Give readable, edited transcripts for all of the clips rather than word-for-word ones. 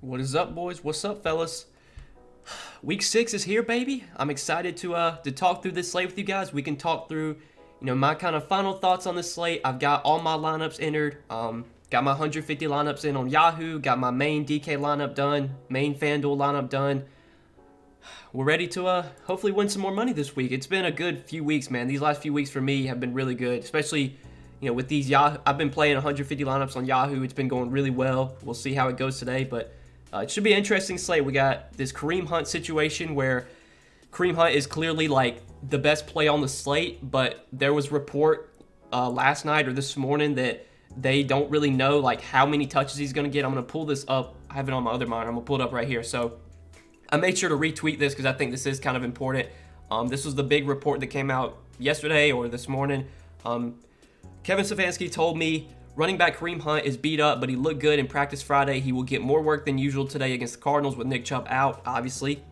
What is up, boys? What's up, fellas? Week 6 is here, baby. I'm excited to talk through this slate with you guys. We can talk through, my kind of final thoughts on this slate. I've got all my lineups entered. Got my 150 lineups in on Yahoo. Got my main DK lineup done. Main FanDuel lineup done. We're ready to hopefully win some more money this week. It's been a good few weeks, man. These last few weeks for me have been really good, especially with these Yahoo. I've been playing 150 lineups on Yahoo. It's been going really well. We'll see how it goes today, but it should be an interesting slate. We got this Kareem Hunt situation where Kareem Hunt is clearly like the best play on the slate, but there was report last night or this morning that they don't really know like how many touches he's going to get. I'm going to pull this up. I have it on my other monitor. I'm going to pull it up right here. So I made sure to retweet this because I think this is kind of important. This was the big report that came out yesterday or this morning. Kevin Stefanski told me running back Kareem Hunt is beat up, but he looked good in practice Friday. He will get more work than usual today against the Cardinals with Nick Chubb out, obviously.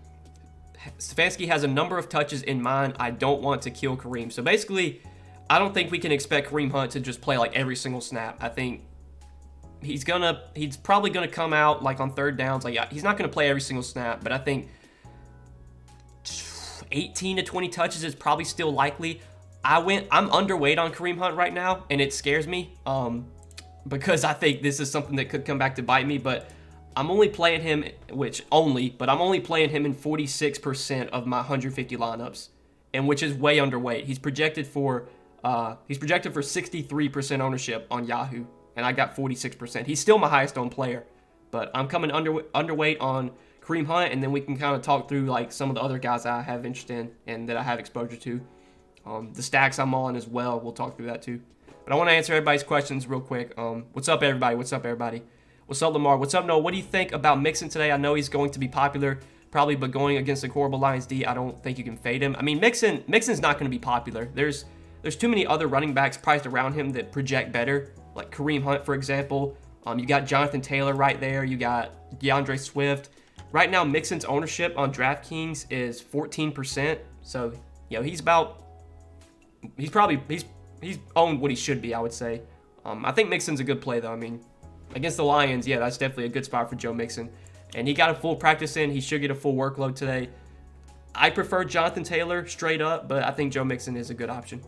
Stefanski has a number of touches in mind. I don't want to kill Kareem. So basically, I don't think we can expect Kareem Hunt to just play like every single snap. I think he's probably gonna come out like on third downs. Like, yeah, he's not gonna play every single snap, but I think 18 to 20 touches is probably still likely. I'm underweight on Kareem Hunt right now, and it scares me because I think this is something that could come back to bite me. But I'm only playing him, I'm only playing him in 46% of my 150 lineups, and which is way underweight. He's projected for 63% ownership on Yahoo, and I got 46%. He's still my highest owned player, but I'm coming underweight on Kareem Hunt, and then we can kind of talk through like some of the other guys I have interest in and that I have exposure to. The stacks I'm on as well. We'll talk through that too. But I want to answer everybody's questions real quick. What's up, everybody? What's up, everybody? What's up, Lamar? What's up, Noah? What do you think about Mixon today? I know he's going to be popular, probably, but going against the horrible Lions D, I don't think you can fade him. I mean, Mixon's not going to be popular. There's too many other running backs priced around him that project better, like Kareem Hunt, for example. You got Jonathan Taylor right there. You got DeAndre Swift. Right now, Mixon's ownership on Draftkings is 14%. So, he's owned what he should be, I would say. I think Mixon's a good play, though. I mean, against the Lions, yeah, that's definitely a good spot for Joe Mixon. And he got a full practice in. He should get a full workload today. I prefer Jonathan Taylor straight up, but I think Joe Mixon is a good option.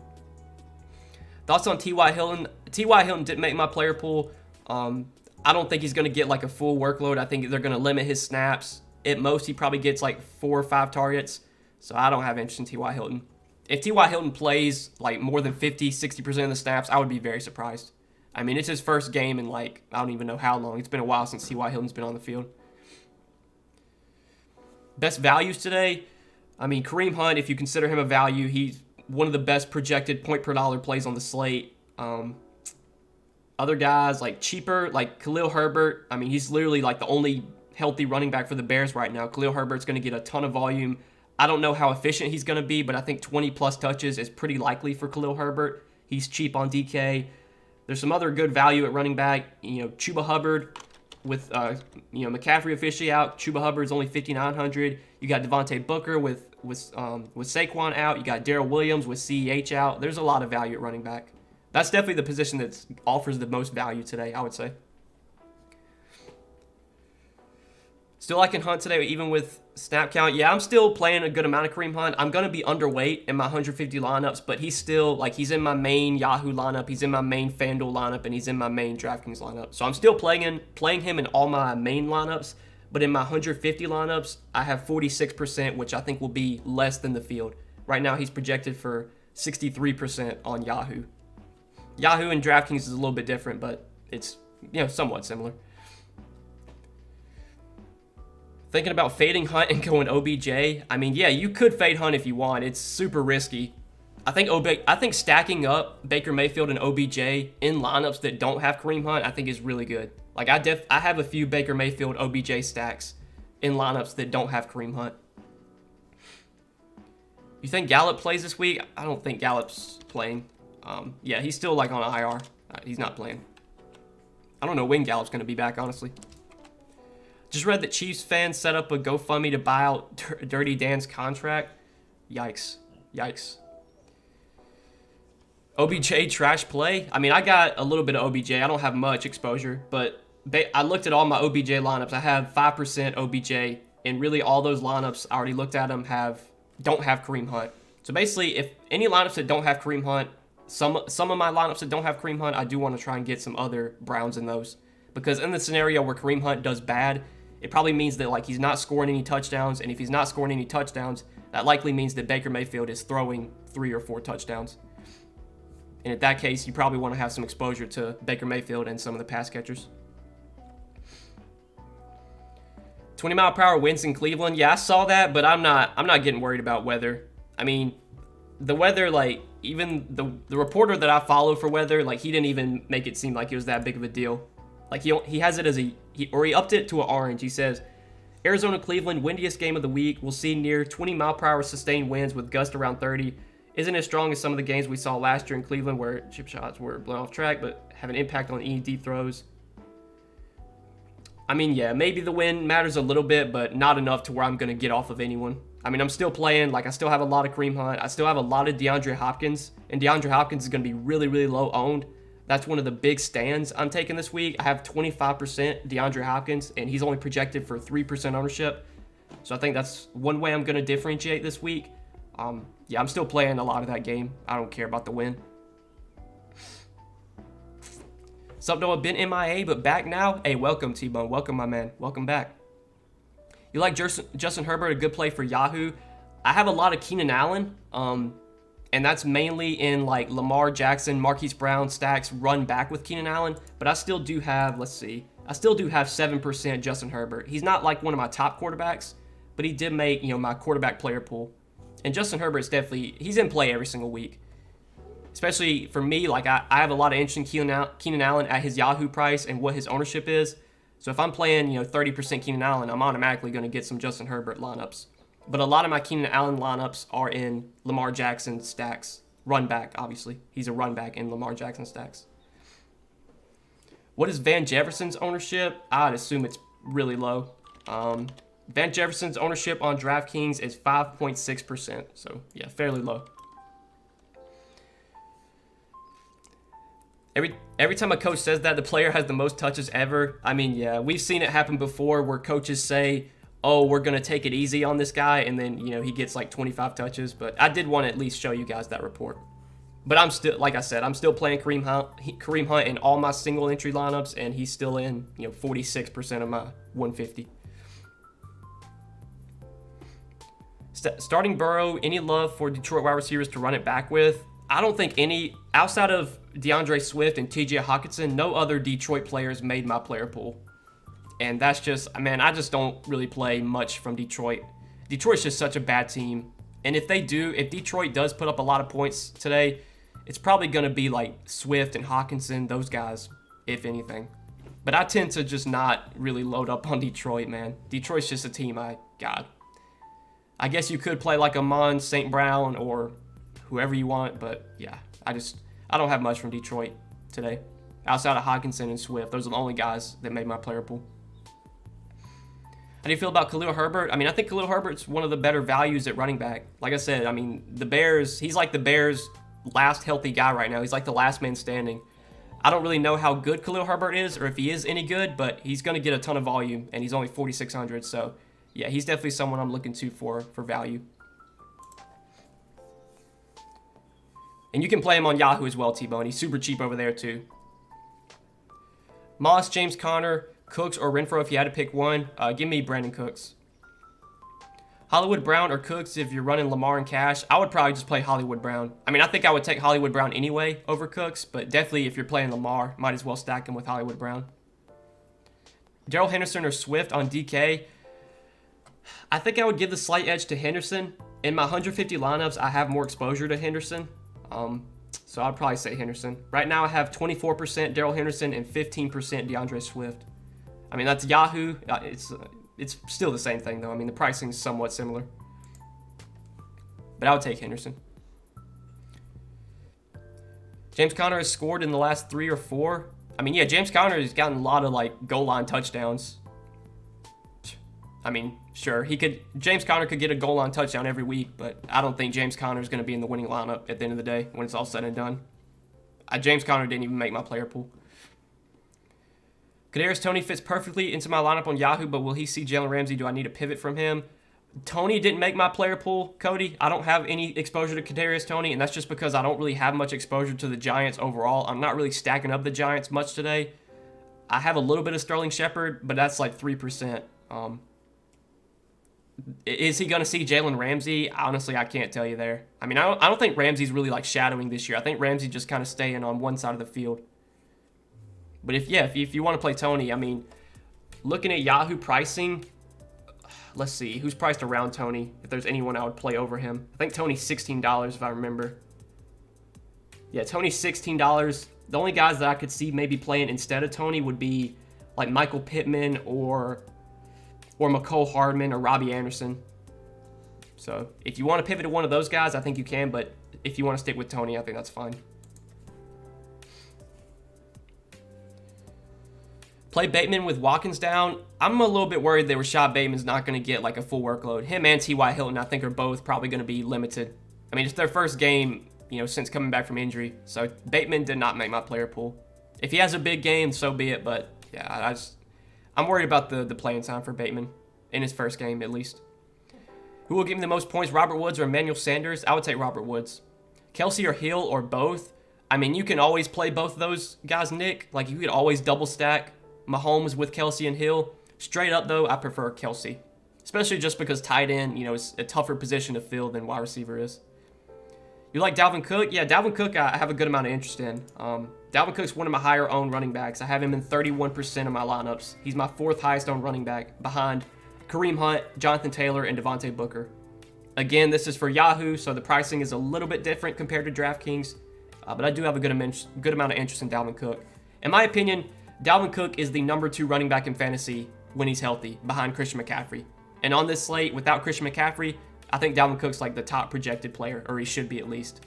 Thoughts on T.Y. Hilton? T.Y. Hilton didn't make my player pool. I don't think he's going to get like a full workload. I think they're going to limit his snaps. At most, he probably gets like 4 or 5 targets. So I don't have interest in T.Y. Hilton. If T.Y. Hilton plays like more than 50, 60% of the snaps, I would be very surprised. I mean, it's his first game in like, I don't even know how long. It's been a while since T.Y. Hilton's been on the field. Best values today. I mean, Kareem Hunt, if you consider him a value, he's one of the best projected point per dollar plays on the slate. Other guys like cheaper, like Khalil Herbert. I mean, he's literally like the only healthy running back for the Bears right now. Khalil Herbert's going to get a ton of volume. I don't know how efficient he's going to be, but I think 20-plus touches is pretty likely for Khalil Herbert. He's cheap on DK. There's some other good value at running back. Chuba Hubbard with, McCaffrey officially out. Chuba Hubbard's only 5,900. You got Devontae Booker with Saquon out. You got Darrell Williams with CEH out. There's a lot of value at running back. That's definitely the position that offers the most value today, I would say. Still liking Hunt today, even with snap count. Yeah, I'm still playing a good amount of Kareem Hunt. I'm going to be underweight in my 150 lineups, but he's still, he's in my main Yahoo lineup, he's in my main FanDuel lineup, and he's in my main Draftkings lineup. So I'm still playing him in all my main lineups, but in my 150 lineups, I have 46%, which I think will be less than the field. Right now, he's projected for 63% on Yahoo. Yahoo and Draftkings is a little bit different, but it's, somewhat similar. Thinking about fading Hunt and going OBJ. I mean, yeah, you could fade Hunt if you want. It's super risky. I think stacking up Baker Mayfield and OBJ in lineups that don't have Kareem Hunt, I think is really good. Like I have a few Baker Mayfield OBJ stacks in lineups that don't have Kareem Hunt. You think Gallup plays this week? I don't think Gallup's playing. Yeah, he's still on IR. He's not playing. I don't know when Gallup's going to be back, honestly. Just read that Chiefs fans set up a GoFundMe to buy out Dirty Dan's contract. Yikes. OBJ trash play. I mean, I got a little bit of OBJ. I don't have much exposure, but I looked at all my OBJ lineups. I have 5% OBJ, and really all those lineups I already looked at them don't have Kareem Hunt. So basically, if any lineups that don't have Kareem Hunt, some of my lineups that don't have Kareem Hunt, I do want to try and get some other Browns in those, because in the scenario where Kareem Hunt does bad, it probably means that like he's not scoring any touchdowns, and if he's not scoring any touchdowns, that likely means that Baker Mayfield is throwing 3 or 4 touchdowns. And in that case, you probably want to have some exposure to Baker Mayfield and some of the pass catchers. 20-mile-per-hour winds in Cleveland. Yeah, I saw that, but I'm not getting worried about weather. I mean, the weather, like, even the reporter that I follow for weather, like, he didn't even make it seem like it was that big of a deal. Like, he has it as he upped it to an orange. He says, Arizona, Cleveland, windiest game of the week. We'll see near 20-mile-per-hour sustained winds with gusts around 30. Isn't as strong as some of the games we saw last year in Cleveland where chip shots were blown off track, but have an impact on ED throws. I mean, yeah, maybe the wind matters a little bit, but not enough to where I'm going to get off of anyone. I mean, I'm still playing. Like, I still have a lot of Kareem Hunt. I still have a lot of DeAndre Hopkins, and DeAndre Hopkins is going to be really, really low owned. That's one of the big stands I'm taking this week. I have 25% DeAndre Hopkins, and he's only projected for 3% ownership. So I think that's one way I'm going to differentiate this week. Yeah, I'm still playing a lot of that game. I don't care about the win. Sup, Noah? Been MIA, but back now? Hey, welcome, T-Bone. Welcome, my man. Welcome back. You like Justin Herbert, a good play for Yahoo? I have a lot of Keenan Allen, and that's mainly in, like, Lamar Jackson, Marquise Brown stacks run back with Keenan Allen, but I still do have, let's see, I still do have 7% Justin Herbert. He's not, like, one of my top quarterbacks, but he did make, you know, my quarterback player pool. And Justin Herbert's definitely, he's in play every single week. Especially for me, like I have a lot of interest in Keenan Allen at his Yahoo price and what his ownership is. So if I'm playing, 30% Keenan Allen, I'm automatically going to get some Justin Herbert lineups. But a lot of my Keenan Allen lineups are in Lamar Jackson stacks. Run back, obviously. He's a run back in Lamar Jackson stacks. What is Van Jefferson's ownership? I'd assume it's really low. Van Jefferson's ownership on Draftkings is 5.6%. So, yeah, fairly low. Every time a coach says that, the player has the most touches ever. I mean, yeah, we've seen it happen before where coaches say, oh, we're going to take it easy on this guy, and then, he gets like 25 touches. But I did want to at least show you guys that report. But I'm still, like I said, I'm still playing Kareem Hunt in all my single entry lineups, and he's still in, 46% of my 150. Starting Burrow, any love for Detroit wide receivers to run it back with? I don't think any, outside of DeAndre Swift and TJ Hawkinson, no other Detroit players made my player pool. And that's just, I just don't really play much from Detroit. Detroit's just such a bad team. And if Detroit does put up a lot of points today, it's probably going to be like Swift and Hawkinson, those guys, if anything. But I tend to just not really load up on Detroit, man. Detroit's just a team I guess you could play like Amon St. Brown or whoever you want, but yeah, I don't have much from Detroit today. Outside of Hawkinson and Swift, those are the only guys that made my player pool. How do you feel about Khalil Herbert? I think Khalil Herbert's one of the better values at running back. Like I said, the Bears, he's like the Bears' last healthy guy right now. He's like the last man standing. I don't really know how good Khalil Herbert is or if he is any good, but he's going to get a ton of volume, and he's only 4,600, so yeah, he's definitely someone I'm looking to for value. And you can play him on Yahoo as well, T-Bone. He's super cheap over there, too. Moss, James Conner, Cooks, or Renfro if you had to pick one. Give me Brandon Cooks. Hollywood Brown or Cooks if you're running Lamar and Cash. I would probably just play Hollywood Brown. I think I would take Hollywood Brown anyway over Cooks, but definitely if you're playing Lamar, might as well stack him with Hollywood Brown. Darrell Henderson or Swift on DK. I think I would give the slight edge to Henderson. In my 150 lineups, I have more exposure to Henderson. So I'd probably say Henderson. Right now I have 24% Darrell Henderson and 15% DeAndre Swift. That's Yahoo. It's still the same thing, though. The pricing is somewhat similar. But I would take Henderson. James Conner has scored in the last 3 or 4. Yeah, James Conner has gotten a lot of, goal line touchdowns. Sure, James Conner could get a goal line touchdown every week, but I don't think James Conner is going to be in the winning lineup at the end of the day when it's all said and done. James Conner didn't even make my player pool. Kadarius Toney fits perfectly into my lineup on Yahoo, but will he see Jalen Ramsey? Do I need a pivot from him? Toney didn't make my player pool, Cody. I don't have any exposure to Kadarius Toney, and that's just because I don't really have much exposure to the Giants overall. I'm not really stacking up the Giants much today. I have a little bit of Sterling Shepard, but that's like 3%. Is he going to see Jalen Ramsey? Honestly, I can't tell you there. I mean, I don't think Ramsey's really like shadowing this year. I think Ramsey just kind of staying on one side of the field. But if you want to play Toney, I mean, looking at Yahoo pricing, let's see who's priced around Toney. If there's anyone I would play over him, I think Toney's $16 if I remember. Yeah, Toney's $16. The only guys that I could see maybe playing instead of Toney would be like Michael Pittman or McCole Hardman or Robbie Anderson. So if you want to pivot to one of those guys, I think you can. But if you want to stick with Toney, I think that's fine. Play Bateman with Watkins down. I'm a little bit worried that Rashad Bateman's not going to get like a full workload. Him and T.Y. Hilton, I think, are both probably going to be limited. I mean, it's their first game, since coming back from injury. So Bateman did not make my player pool. If he has a big game, so be it. But yeah, I'm worried about the playing time for Bateman in his first game at least. Who will give me the most points, Robert Woods or Emmanuel Sanders? I would take Robert Woods. Kelsey or Hill or both? I mean, you can always play both of those guys, Nick. Like, you could always double stack Mahomes with Kelsey and Hill. Straight up, though, I prefer Kelsey. Especially just because tight end, is a tougher position to fill than wide receiver is. You like Dalvin Cook? Yeah, Dalvin Cook I have a good amount of interest in. Dalvin Cook's one of my higher owned running backs. I have him in 31% of my lineups. He's my fourth highest owned running back behind Kareem Hunt, Jonathan Taylor, and Devontae Booker. Again, this is for Yahoo, so the pricing is a little bit different compared to Draftkings. But I do have a good amount of interest in Dalvin Cook. In my opinion, Dalvin Cook is the number 2 running back in fantasy when he's healthy, behind Christian McCaffrey. And on this slate, without Christian McCaffrey, I think Dalvin Cook's like the top projected player, or he should be at least.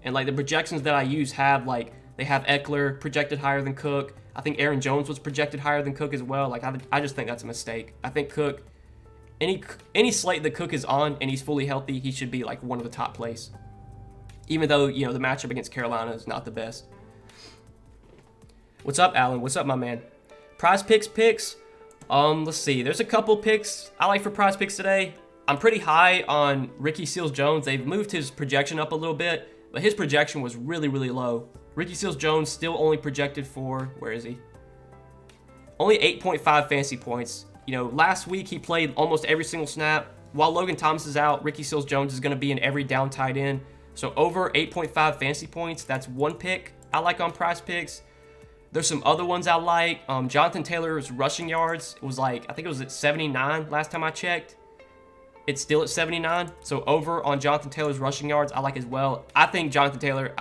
And like the projections that I use they have Eckler projected higher than Cook. I think Aaron Jones was projected higher than Cook as well. Like I just think that's a mistake. I think Cook, any slate that Cook is on and he's fully healthy, he should be like one of the top plays. Even though, the matchup against Carolina is not the best. What's up, Alan? What's up, my man? Prize picks. Let's see. There's a couple picks I like for prize picks today. I'm pretty high on Ricky Seals-Jones. They've moved his projection up a little bit, but his projection was really, really low. Ricky Seals-Jones still only projected for, where is he? Only 8.5 fantasy points. Last week he played almost every single snap. While Logan Thomas is out, Ricky Seals-Jones is going to be in every down tight end. So over 8.5 fantasy points, that's one pick I like on prize picks. There's some other ones I like. Jonathan Taylor's rushing yards, I think it was at 79 last time I checked. It's still at 79. So over on Jonathan Taylor's rushing yards, I like as well. I think Jonathan Taylor,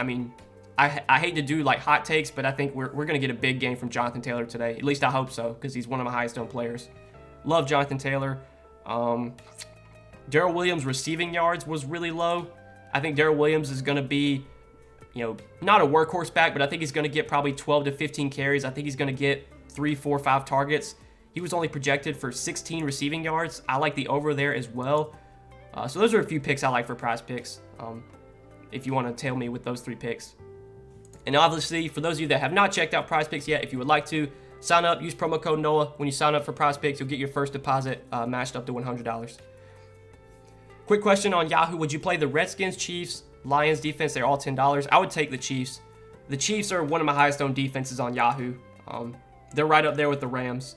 I hate to do like hot takes, but I think we're going to get a big game from Jonathan Taylor today. At least I hope so, because he's one of my highest owned players. Love Jonathan Taylor. Darrell Williams' receiving yards was really low. I think Darrell Williams is going to be, not a workhorse back, but I think he's going to get probably 12 to 15 carries. I think he's going to get 3, 4, 5 targets. He was only projected for 16 receiving yards. I like the over there as well. So those are a few picks I like for prize picks, if you want to tail me with those 3 picks. And obviously, for those of you that have not checked out prize picks yet, if you would like to, sign up, use promo code NOAH. When you sign up for prize picks, you'll get your first deposit matched up to $100. Quick question on Yahoo. Would you play the Redskins, Chiefs, Lions defense? They're all $10. I would take the Chiefs. The Chiefs are one of my highest owned defenses on Yahoo. They're right up there with the Rams.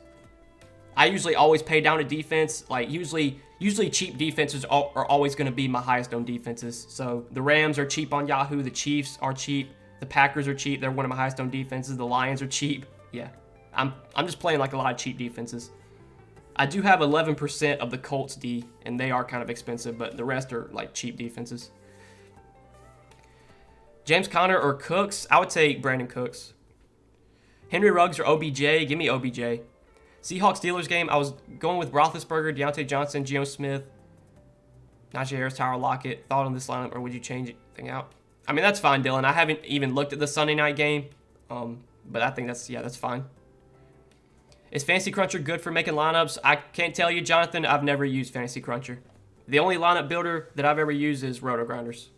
I usually always pay down a defense. Like usually cheap defenses are always going to be my highest owned defenses. So the Rams are cheap on Yahoo. The Chiefs are cheap. The Packers are cheap. They're one of my highest owned defenses. The Lions are cheap. Yeah, I'm just playing like a lot of cheap defenses. I do have 11% of the Colts D, and they are kind of expensive, but the rest are like cheap defenses. James Conner or Cooks? I would take Brandon Cooks. Henry Ruggs or OBJ? Give me OBJ. Seahawks-Steelers game, I was going with Roethlisberger, Deontay Johnson, Geno Smith, Najee Harris, Tyler Lockett. Thought on this lineup, or would you change anything out? I mean, that's fine, Dylan. I haven't even looked at the Sunday night game, but I think that's fine. Is Fantasy Cruncher good for making lineups? I can't tell you, Jonathan. I've never used Fantasy Cruncher. The only lineup builder that I've ever used is Roto Grinders.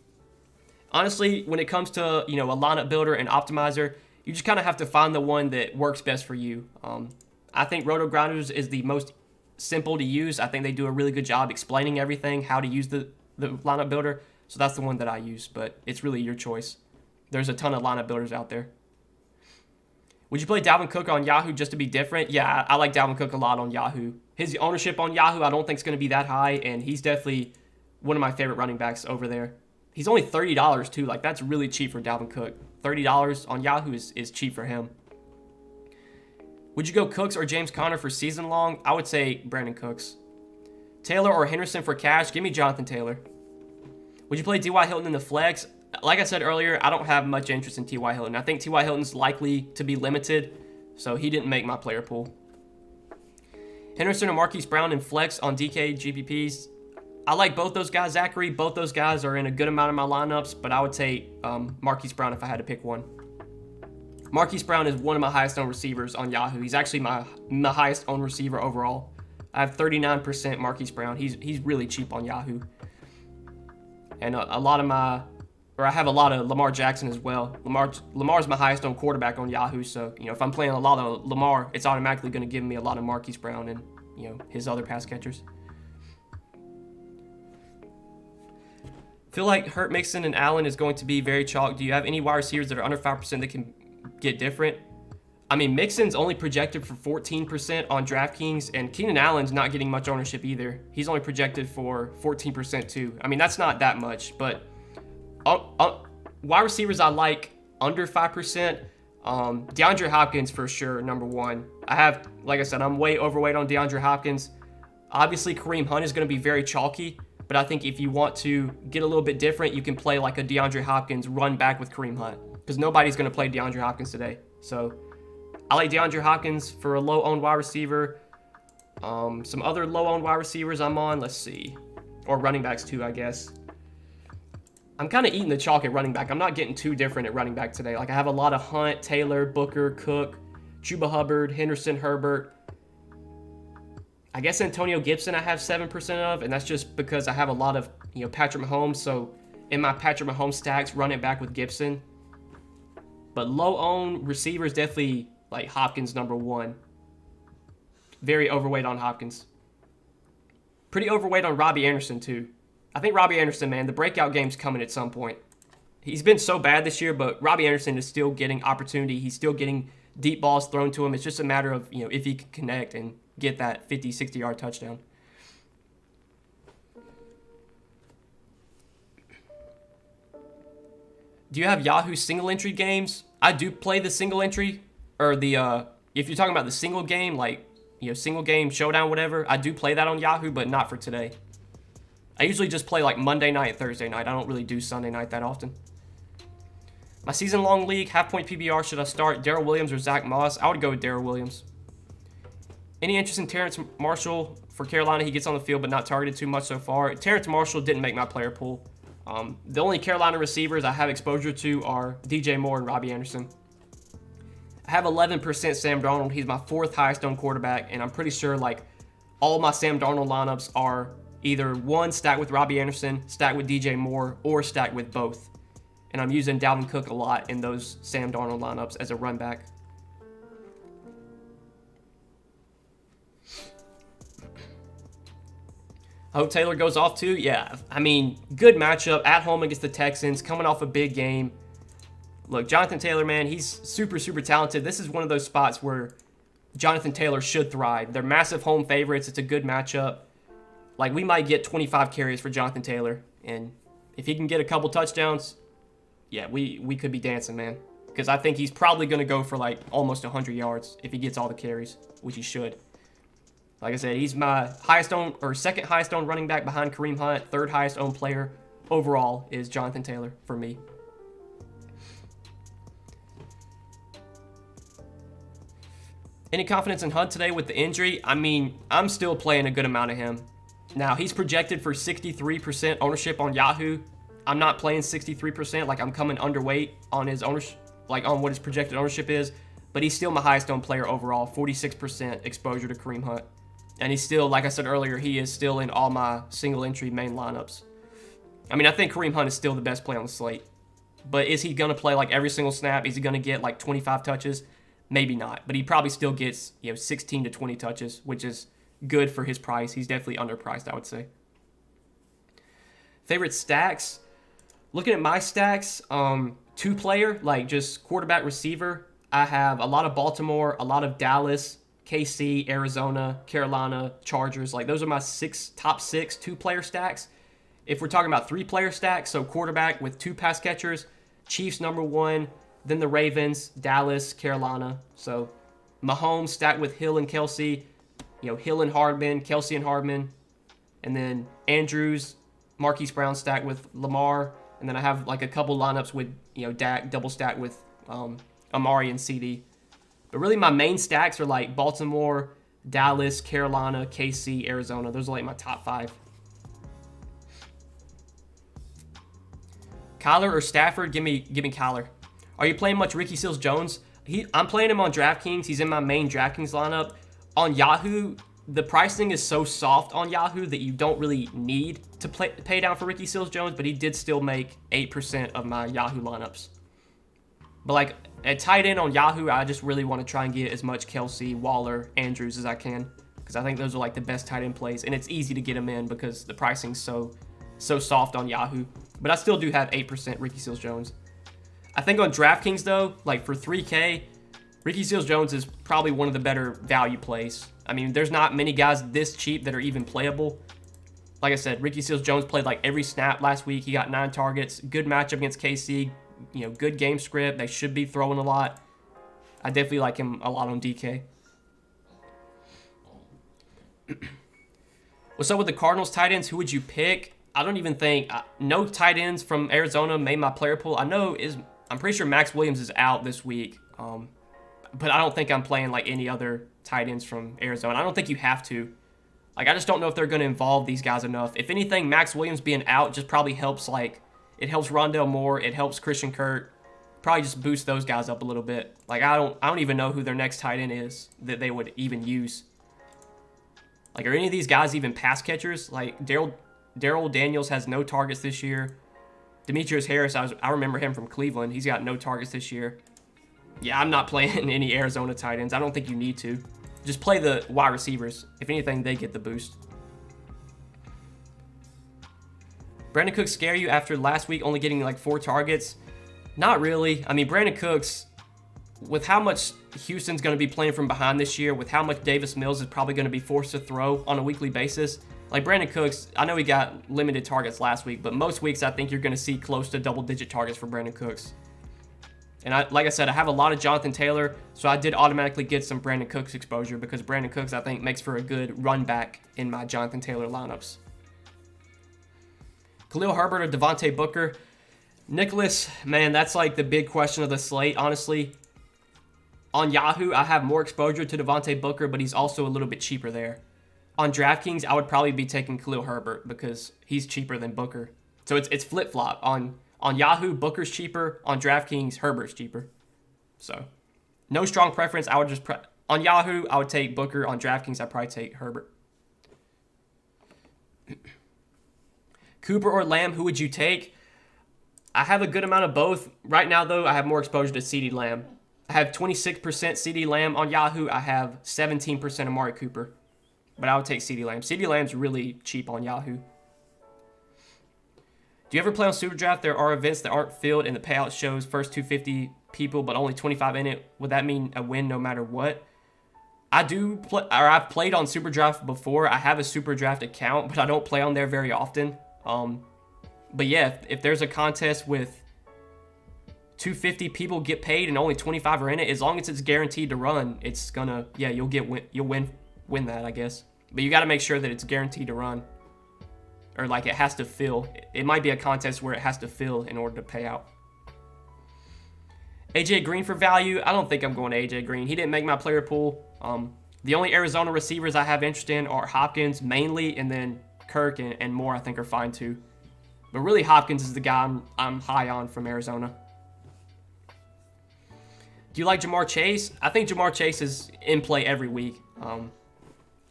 Honestly, when it comes to a lineup builder and optimizer, You just kind of have to find the one that works best for you. I think Roto Grinders is the most simple to use. I think they do a really good job explaining everything, how to use the lineup builder. So that's the one that I use, but it's really your choice. There's a ton of lineup builders out there. Would you play Dalvin Cook on Yahoo just to be different? Yeah, I like Dalvin Cook a lot on Yahoo. His ownership on Yahoo I don't think is going to be that high, and he's definitely one of my favorite running backs over there. He's only $30 too. Like, that's really cheap for Dalvin Cook. $30 on Yahoo is cheap for him. Would you go Cooks or James Conner for season long? I would say Brandon Cooks. Taylor or Henderson for cash? Give me Jonathan Taylor. Would you play T.Y. Hilton in the flex? Like I said earlier, I don't have much interest in T.Y. Hilton. I think T.Y. Hilton's likely to be limited, so he didn't make my player pool. Henderson or Marquise Brown in flex on DK GPPs? I like both those guys, Zachary. Both those guys are in a good amount of my lineups, but I would say Marquise Brown if I had to pick one. Marquise Brown is one of my highest owned receivers on Yahoo. He's actually my highest owned receiver overall. I have 39% Marquise Brown. He's really cheap on Yahoo. And I have a lot of Lamar Jackson as well. Lamar's my highest owned quarterback on Yahoo, so if I'm playing a lot of Lamar, it's automatically going to give me a lot of Marquise Brown and his other pass catchers. Feel like Hurt, Mixon, and Allen is going to be very chalk. Do you have any wide receivers that are under 5% that can get different? I mean, Mixon's only projected for 14% on Draftkings, and Keenan Allen's not getting much ownership either. He's only projected for 14% too. I mean, that's not that much, but wide receivers I like under 5%. DeAndre Hopkins for sure, number one. Like I said, I'm way overweight on DeAndre Hopkins. Obviously, Kareem Hunt is going to be very chalky, but I think if you want to get a little bit different, you can play like a DeAndre Hopkins run back with Kareem Hunt, because nobody's going to play DeAndre Hopkins today. So I like DeAndre Hopkins for a low-owned wide receiver. Some other low-owned wide receivers I'm on, let's see. Or running backs too, I guess. I'm kind of eating the chalk at running back. I'm not getting too different at running back today. Like, I have a lot of Hunt, Taylor, Booker, Cook, Chuba Hubbard, Henderson, Herbert. I guess Antonio Gibson I have 7% of, and that's just because I have a lot of Patrick Mahomes. So in my Patrick Mahomes stacks, run it back with Gibson. But low-owned receivers, definitely like Hopkins number one. Very overweight on Hopkins. Pretty overweight on Robbie Anderson too. I think Robbie Anderson, man, the breakout game's coming at some point. He's been so bad this year, but Robbie Anderson is still getting opportunity. He's still getting deep balls thrown to him. It's just a matter of if he can connect and get that 50, 60-yard touchdown. Do you have Yahoo single entry games? I do play the single entry, or the if you're talking about the single game, like single game showdown, whatever. I do play that on Yahoo, but not for today. I usually just play like Monday night, Thursday night. I don't really do Sunday night that often. My season-long league, half-point PBR, should I start Darrell Williams or Zach Moss? I would go with Darrell Williams. Any interest in Terrence Marshall for Carolina? He gets on the field but not targeted too much so far. Terrence Marshall didn't make my player pool. The only Carolina receivers I have exposure to are DJ Moore and Robbie Anderson. I have 11% Sam Darnold. He's my fourth highest owned quarterback, and I'm pretty sure like all my Sam Darnold lineups are either one stacked with Robbie Anderson, stacked with DJ Moore, or stacked with both. And I'm using Dalvin Cook a lot in those Sam Darnold lineups as a run back. I hope Taylor goes off too. Yeah, I mean, good matchup at home against the Texans, coming off a big game. Look, Jonathan Taylor, man, he's super, super talented. This is one of those spots where Jonathan Taylor should thrive. They're massive home favorites. It's a good matchup. Like, we might get 25 carries for Jonathan Taylor. And if he can get a couple touchdowns, yeah, we could be dancing, man. Because I think he's probably going to go for, like, almost 100 yards if he gets all the carries, which he should. Like I said, he's my highest owned, or second highest owned running back behind Kareem Hunt. Third highest owned player overall is Jonathan Taylor for me. Any confidence in Hunt today with the injury? I mean, I'm still playing a good amount of him. Now, he's projected for 63% ownership on Yahoo. I'm not playing 63%. Like, I'm coming underweight on his ownership, like on what his projected ownership is. But he's still my highest owned player overall, 46% exposure to Kareem Hunt. And he's still, like I said earlier, he is still in all my single entry main lineups. I mean, I think Kareem Hunt is still the best play on the slate. But is he going to play like every single snap? Is he going to get like 25 touches? Maybe not. But he probably still gets 16 to 20 touches, which is good for his price. He's definitely underpriced, I would say. Favorite stacks? Looking at my stacks, 2-player, like just quarterback receiver. I have a lot of Baltimore, a lot of Dallas, KC, Arizona, Carolina, Chargers. Like those are my top six 2-player stacks. If we're talking about 3-player stacks, so quarterback with 2 pass catchers, Chiefs number 1, then the Ravens, Dallas, Carolina. So Mahomes stacked with Hill and Kelsey, Hill and Hardman, Kelsey and Hardman, and then Andrews, Marquise Brown stacked with Lamar, and then I have like a couple lineups with Dak double stacked with Amari and CD. But really my main stacks are like Baltimore, Dallas, Carolina, KC, Arizona. Those are like my top 5. Kyler or Stafford? Give me Kyler. Are you playing much Ricky Seals-Jones? I'm playing him on Draftkings. He's in my main Draftkings lineup. On Yahoo, the pricing is so soft on Yahoo that you don't really need to pay down for Ricky Seals-Jones, but he did still make 8% of my Yahoo lineups. But like at tight end on Yahoo, I just really want to try and get as much Kelsey, Waller, Andrews as I can, because I think those are like the best tight end plays, and it's easy to get them in because the pricing's so soft on Yahoo. But I still do have 8% Ricky Seals-Jones. I think on DraftKings though, like for 3K, Ricky Seals-Jones is probably one of the better value plays. I mean, there's not many guys this cheap that are even playable. Like I said, Ricky Seals-Jones played like every snap last week. He got 9 targets. Good matchup against KC. Good game script. They should be throwing a lot. I definitely like him a lot on DK. What's up with the Cardinals tight ends? Who would you pick? I don't even think no tight ends from Arizona made my player pool. I'm pretty sure Max Williams is out this week, but I don't think I'm playing like any other tight ends from Arizona. I don't think you have to. Like I just don't know if they're going to involve these guys enough. If anything, Max Williams being out just probably helps. Like it helps Rondale Moore, it helps Christian Kirk. Probably just boost those guys up a little bit. Like I don't even know who their next tight end is that they would even use. Like are any of these guys even pass catchers? Like Daryl Daniels has no targets this year. Demetrius Harris, I remember him from Cleveland. He's got no targets this year. Yeah, I'm not playing any Arizona tight ends. I don't think you need to. Just play the wide receivers. If anything, they get the boost. Brandon Cooks scare you after last week only getting like 4 targets? Not really. I mean, Brandon Cooks, with how much Houston's going to be playing from behind this year, with how much Davis Mills is probably going to be forced to throw on a weekly basis, like Brandon Cooks, I know he got limited targets last week, but most weeks I think you're going to see close to double-digit targets for Brandon Cooks. And like I said, I have a lot of Jonathan Taylor, so I did automatically get some Brandon Cooks exposure because Brandon Cooks, I think, makes for a good run back in my Jonathan Taylor lineups. Khalil Herbert or Devontae Booker? Nicholas, man, that's like the big question of the slate, honestly. On Yahoo, I have more exposure to Devontae Booker, but he's also a little bit cheaper there. On DraftKings, I would probably be taking Khalil Herbert because he's cheaper than Booker. So it's flip-flop. On Yahoo, Booker's cheaper. On DraftKings, Herbert's cheaper. So no strong preference. I would just on Yahoo, I would take Booker. On DraftKings, I'd probably take Herbert. Cooper or Lamb, who would you take? I have a good amount of both. Right now, though, I have more exposure to CeeDee Lamb. I have 26% CeeDee Lamb on Yahoo. I have 17% Amari Cooper. But I would take CeeDee Lamb. CeeDee Lamb's really cheap on Yahoo. Do you ever play on Super Draft? There are events that aren't filled and the payout shows first 250 people, but only 25 in it. Would that mean a win no matter what? I do play, or I've played on Super Draft before. I have a Super Draft account, but I don't play on there very often. But yeah, if there's a contest with 250 people get paid and only 25 are in it, as long as it's guaranteed to run, it's gonna, yeah, you'll win that, I guess. But you got to make sure that it's guaranteed to run, or like it has to fill. It might be a contest where it has to fill in order to pay out. AJ Green for value? I don't think I'm going to AJ Green. He didn't make my player pool. The only Arizona receivers I have interest in are Hopkins mainly, and then Kirk and Moore I think are fine too. But really Hopkins is the guy I'm high on from Arizona. Do you like Jamar Chase? I think Jamar Chase is in play every week.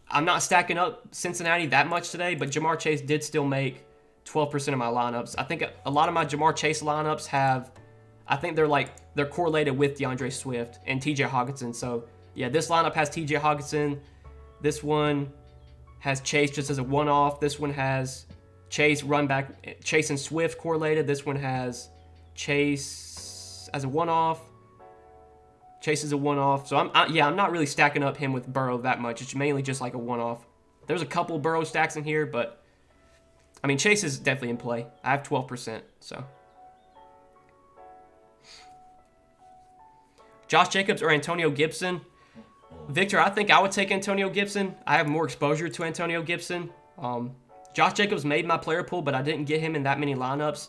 I'm not stacking up Cincinnati that much today, but Jamar Chase did still make 12% of my lineups. I think a lot of my Jamar Chase lineups have I think they're correlated with DeAndre Swift and TJ Hawkinson. So yeah, this lineup has TJ Hawkinson. This one has Chase just as a one-off. This one has Chase run back, Chase and Swift correlated. This one has Chase as a one-off. Chase is a one-off. So I'm not really stacking up him with Burrow that much. It's mainly just like a one-off. There's a couple Burrow stacks in here, but I mean Chase is definitely in play. I have 12%, so. Josh Jacobs or Antonio Gibson? Victor, I think I would take Antonio Gibson. I have more exposure to Antonio Gibson. Josh Jacobs made my player pool, but I didn't get him in that many lineups.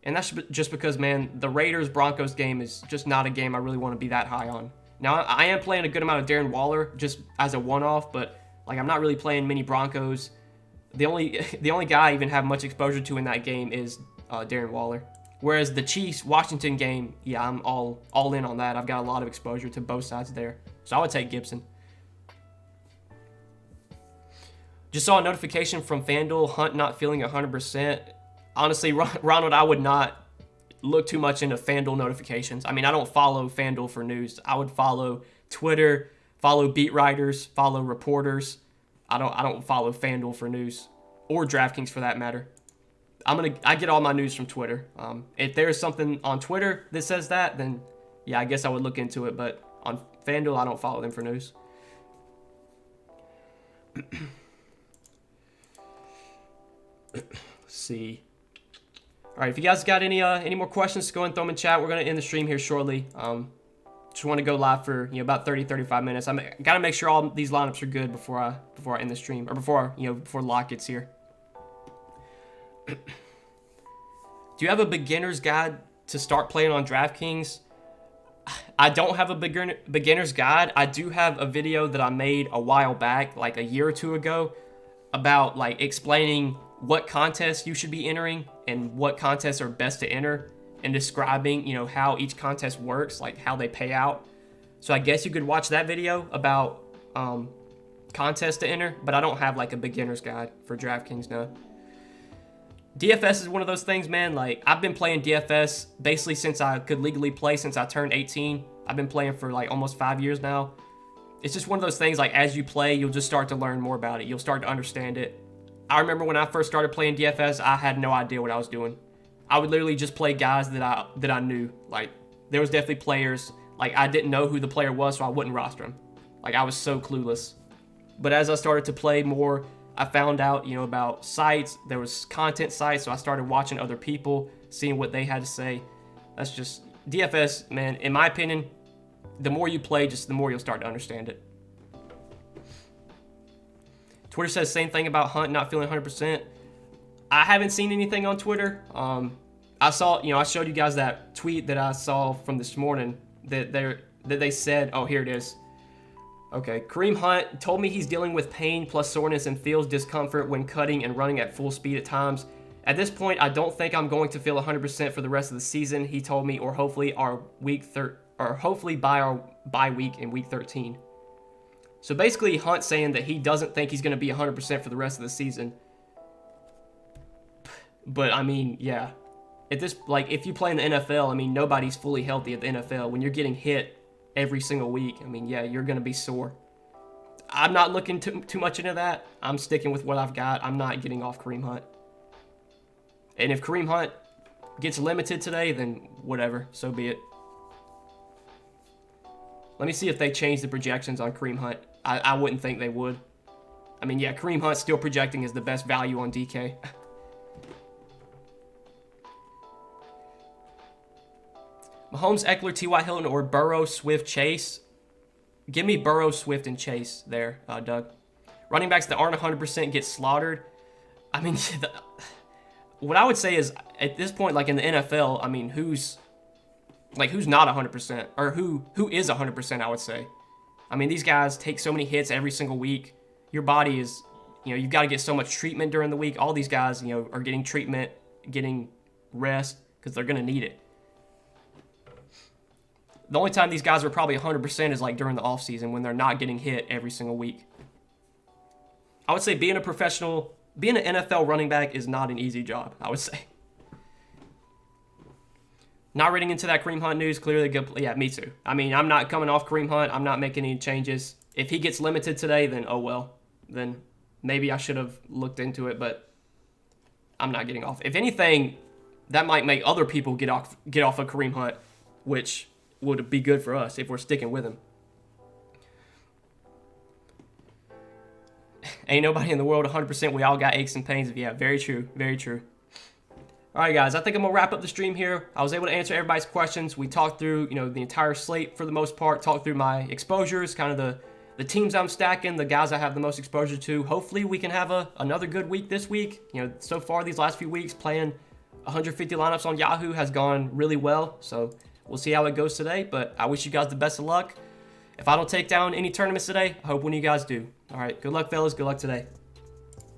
And that's just because, man, the Raiders-Broncos game is just not a game I really want to be that high on. Now, I am playing a good amount of Darren Waller just as a one-off, but like I'm not really playing many Broncos. The only guy I even have much exposure to in that game is Darren Waller. Whereas the Chiefs-Washington game, yeah, I'm all in on that. I've got a lot of exposure to both sides there. So I would take Gibson. Just saw a notification from FanDuel, Hunt not feeling 100%. Honestly, Ronald, I would not look too much into FanDuel notifications. I mean, I don't follow FanDuel for news. I would follow Twitter, follow beat writers, follow reporters. I don't follow FanDuel for news, or Draftkings for that matter. I get all my news from Twitter. If there's something on Twitter that says that, then yeah, I guess I would look into it. But on FanDuel, I don't follow them for news. Let's see. All right, if you guys got any more questions, go and throw them in chat. We're gonna end the stream here shortly. Just want to go live for about 30-35 minutes. I gotta make sure all these lineups are good before I end the stream, or before Locke gets here. Do you have a beginner's guide to start playing on DraftKings? I don't have a beginner's guide. I do have a video that I made a while back, like a year or two ago, about like explaining what contests you should be entering and what contests are best to enter, and describing how each contest works, like how they pay out. So I guess you could watch that video about contests to enter, but I don't have like a beginner's guide for DraftKings now. DFS is one of those things, man. Like, I've been playing DFS basically since I could legally play, since I turned 18. I've been playing for like almost 5 years now. It's just one of those things, like as you play, you'll just start to learn more about it. You'll start to understand it. I remember when I first started playing DFS, I had no idea what I was doing. I would literally just play guys that I knew. Like, there was definitely players, like I didn't know who the player was, so I wouldn't roster him. Like, I was so clueless. But as I started to play more, I found out, about sites. There was content sites, so I started watching other people, seeing what they had to say. That's just DFS, man. In my opinion, the more you play, just the more you'll start to understand it. Twitter says same thing about Hunt not feeling 100%. I haven't seen anything on Twitter. I saw, I showed you guys that tweet that I saw from this morning that they said, oh, here it is. Okay, Kareem Hunt told me he's dealing with pain plus soreness and feels discomfort when cutting and running at full speed at times. At this point, I don't think I'm going to feel 100% for the rest of the season, he told me, or hopefully by our bye week in week 13. So basically, Hunt saying that he doesn't think he's going to be 100% for the rest of the season. But I mean, yeah. At this, like, if you play in the NFL, I mean, nobody's fully healthy at the NFL. When you're getting hit every single week, I mean, yeah, you're going to be sore. I'm not looking too much into that. I'm sticking with what I've got. I'm not getting off Kareem Hunt. And if Kareem Hunt gets limited today, then whatever, so be it. Let me see if they change the projections on Kareem Hunt. I wouldn't think they would. I mean, yeah, Kareem Hunt's still projecting as the best value on DK. Mahomes, Eckler, T.Y. Hilton, or Burrow, Swift, Chase. Give me Burrow, Swift, and Chase there, Doug. Running backs that aren't 100% get slaughtered. I mean, what I would say is, at this point, like in the NFL, I mean, who's not 100%? Or who is 100%, I would say. I mean, these guys take so many hits every single week. Your body is, you've got to get so much treatment during the week. All these guys, are getting treatment, getting rest, because they're going to need it. The only time these guys are probably 100% is like during the offseason when they're not getting hit every single week. I would say being an NFL running back is not an easy job, I would say. Not reading into that Kareem Hunt news. Clearly good. Yeah, me too. I mean, I'm not coming off Kareem Hunt. I'm not making any changes. If he gets limited today, then oh well. Then maybe I should have looked into it, but I'm not getting off. If anything, that might make other people get off of Kareem Hunt, which would be good for us if we're sticking with him. Ain't nobody in the world 100%. We all got aches and pains. Yeah, very true. Very true. All right, guys, I think I'm going to wrap up the stream here. I was able to answer everybody's questions. We talked through, the entire slate for the most part, talked through my exposures, kind of the teams I'm stacking, the guys I have the most exposure to. Hopefully we can have another good week this week. So far these last few weeks, playing 150 lineups on Yahoo has gone really well. So we'll see how it goes today, but I wish you guys the best of luck. If I don't take down any tournaments today, I hope one of you guys do. All right, good luck, fellas. Good luck today.